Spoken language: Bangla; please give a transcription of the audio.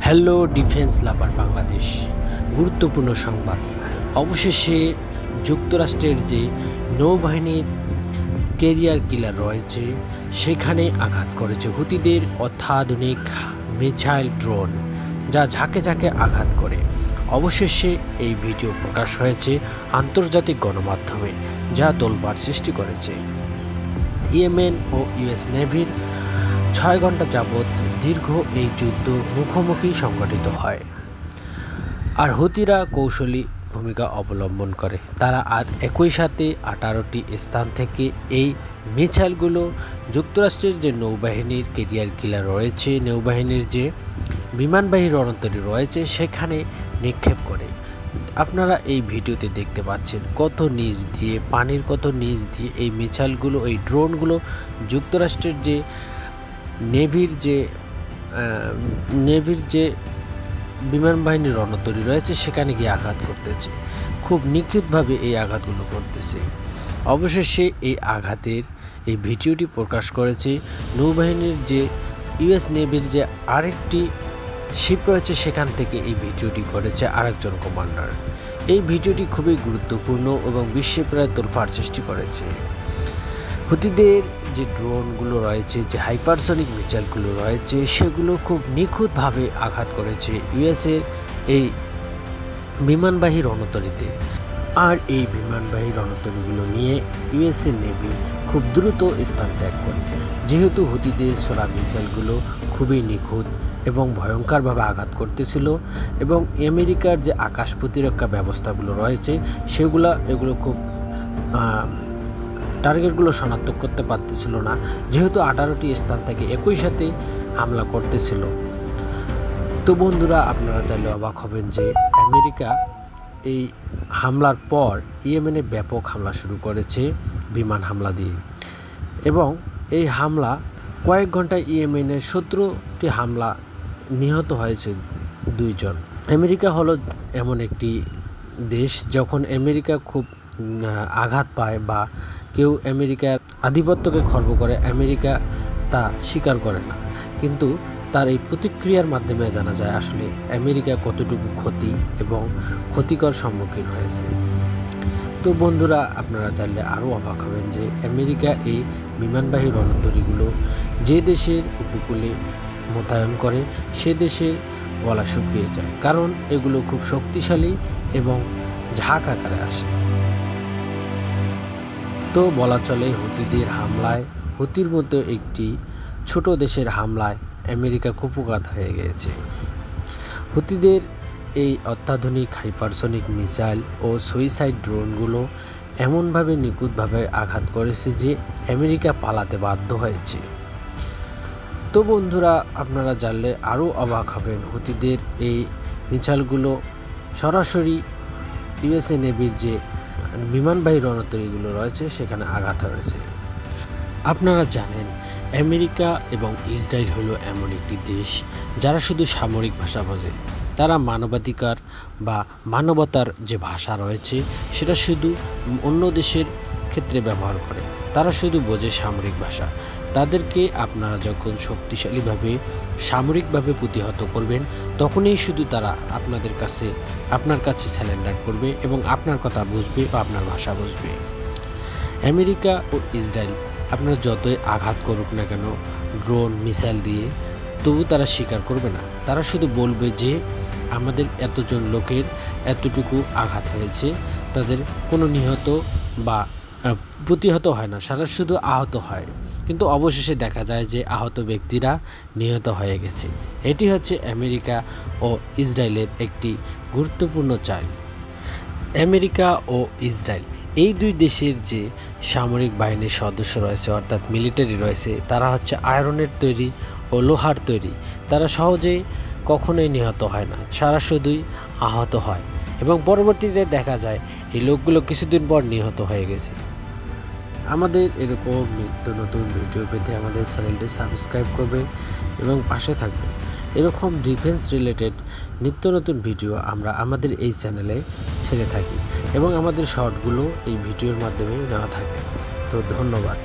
হ্যালো ডিফেন্স লাভার বাংলাদেশ, গুরুত্বপূর্ণ সংবাদ। অবশেষে যুক্তরাষ্ট্রের যে নৌবাহিনীর ক্যারিয়ার কিলার রয়েছে সেখানে আঘাত করেছে হুতিদের অত্যাধুনিক মিসাইল ড্রোন, যা ঝাঁকে ঝাঁকে আঘাত করে। অবশেষে এই ভিডিও প্রকাশ হয়েছে আন্তর্জাতিক গণমাধ্যমে, যা তোলপাড় সৃষ্টি করেছে। ইয়েমেন ও ইউএস নেভির 6 ঘন্টা যাবৎ দীর্ঘ এই যুদ্ধ মুখোমুখি সংঘটিত হয়, আর হুতিরা কৌশলী ভূমিকা অবলম্বন করে। তারা আর একই সাথে 18টি স্থান থেকে এই মিসাইলগুলো যুক্তরাষ্ট্রের যে নৌবাহিনীর ক্যারিয়ার কিলার রয়েছে, নৌবাহিনীর যে বিমানবাহী রণতরী রয়েছে সেখানে নিক্ষেপ করে। আপনারা এই ভিডিওতে দেখতে পাচ্ছেন কত নিচ দিয়ে, পানির কত নিচ দিয়ে এই মিসাইলগুলো, এই ড্রোনগুলো যুক্তরাষ্ট্রের যে নেভির যে বিমান বাহিনীর রণতরী রয়েছে সেখানে গিয়ে আঘাত করতেছে। খুব নিখুঁতভাবে এই আঘাতগুলো করতেছে। অবশেষে এই আঘাতের এই ভিডিওটি প্রকাশ করেছে নৌবাহিনীর যে ইউএস নেভির যে আরেকটি শিপ রয়েছে, সেখান থেকে এই ভিডিওটি করেছে আরেকজন কমান্ডার। এই ভিডিওটি খুবই গুরুত্বপূর্ণ এবং বিশ্বে প্রায় তোলপাড় সৃষ্টি করেছে। হুতিদের যে ড্রোনগুলো রয়েছে, যে হাইপারসনিক মিসাইলগুলো রয়েছে, সেগুলো খুব নিখুঁতভাবে আঘাত করেছে ইউএসের এই বিমানবাহী রণতরীতে। আর এই বিমানবাহী রণতরীগুলো নিয়ে ইউএসএ নেভি খুব দ্রুত স্থান ত্যাগ করে, যেহেতু হুতিদের ছোড়া মিসাইলগুলো খুবই নিখুঁত এবং ভয়ঙ্করভাবে আঘাত করতেছিল। এবং আমেরিকার যে আকাশ প্রতিরক্ষা ব্যবস্থাগুলো রয়েছে এগুলো খুব টার্গেটগুলো শনাক্ত করতে পারতেছিল না, যেহেতু 18টি স্থান থেকে একই সাথে হামলা করতেছিল। তো বন্ধুরা, আপনারা জানলে অবাক হবেন যে আমেরিকা এই হামলার পর ইয়েমেনে ব্যাপক হামলা শুরু করেছে বিমান হামলা দিয়ে, এবং এই হামলা কয়েক ঘন্টায় ইয়েমেনের 17টি হামলা নিহত হয়েছে 2 জন। আমেরিকা হলো এমন একটি দেশ, যখন আমেরিকা খুব আঘাত পায় বা কেউ আমেরিকার আধিপত্যকে খর্ব করে, আমেরিকা তা স্বীকার করে না, কিন্তু তার এই প্রতিক্রিয়ার মাধ্যমে জানা যায় আসলে আমেরিকা কতটুকু ক্ষতি এবং ক্ষতিকর সম্মুখীন হয়েছে। তো বন্ধুরা, আপনারা জানলে আরও অবাক হবেন যে আমেরিকা এই বিমানবাহী রণতরীগুলো যে দেশের উপকূলে মোতায়েন করে সে দেশের গলা শুকিয়ে যায়, কারণ এগুলো খুব শক্তিশালী এবং ঝাঁক আকারে আসে। তো বলা চলে হুতিদের হামলায়, হুতির মতো একটি ছোট দেশের হামলায় আমেরিকা কুপঘাত হয়ে গিয়েছে। হুতিদের এই অত্যাধুনিক হাইপারসনিক মিসাইল ও সুইসাইড ড্রোনগুলো এমনভাবে নিখুঁতভাবে আঘাত করেছে যে আমেরিকা পালাতে বাধ্য হয়েছে। তো বন্ধুরা, আপনারা জানলে আরও অবাক হবেন, হুতিদের এই মিসাইলগুলো সরাসরি ইউএসএ নেভির যে বিমানবাহী রণতরীগুলো রয়েছে সেখানে আঘাত হয়েছে। আপনারা জানেন আমেরিকা এবং ইসরায়েল হলো এমন একটি দেশ যারা শুধু সামরিক ভাষা বোঝে। তারা মানবাধিকার বা মানবতার যে ভাষা রয়েছে সেটা শুধু অন্য দেশের ক্ষেত্রে ব্যবহার করে। তারা শুধু বোঝে সামরিক ভাষা। তাদেরকে আপনারা যখন শক্তিশালীভাবে সামরিকভাবে প্রতিহত করবেন, তখনই শুধু তারা আপনার কাছে স্যালেন্ডার করবে এবং আপনার কথা বুঝবে বা আপনার ভাষা বুঝবে। আমেরিকা ও ইসরায়েল আপনারা যতই আঘাত করুক না কেন ড্রোন মিসাইল দিয়ে, তবু তারা স্বীকার করবে না। তারা শুধু বলবে যে আমাদের এতজন লোকের এতটুকু আঘাত হয়েছে, তাদের কোনো নিহত বা প্রতিহত হয় না, সারা শুধু আহত হয়। কিন্তু অবশেষে দেখা যায় যে আহত ব্যক্তিরা নিহত হয়ে গেছে। এটি হচ্ছে আমেরিকা ও ইসরায়েলের একটি গুরুত্বপূর্ণ চাল। আমেরিকা ও ইসরায়েল এই 2 দেশের যে সামরিক বাহিনীর সদস্য রয়েছে, অর্থাৎ মিলিটারি রয়েছে, তারা হচ্ছে আয়রনের তৈরি ও লোহার তৈরি। তারা সহজেই কখনোই নিহত হয় না, সারা শুধুই আহত হয়, এবং পরবর্তীতে দেখা যায় এই লোকগুলো কিছুদিন পর নিহত হয়ে গেছে। আমাদের এরকম নিত্য নতুন ভিডিও পেতে আমাদের চ্যানেলটি সাবস্ক্রাইব করবেন এবং পাশে থাকবেন। এরকম ডিফেন্স রিলেটেড নিত্য নতুন ভিডিও আমরা আমাদের এই চ্যানেলে ছেড়ে থাকি, এবং আমাদের শর্টগুলো এই ভিডিওর মাধ্যমে নেওয়া থাকে। তো ধন্যবাদ।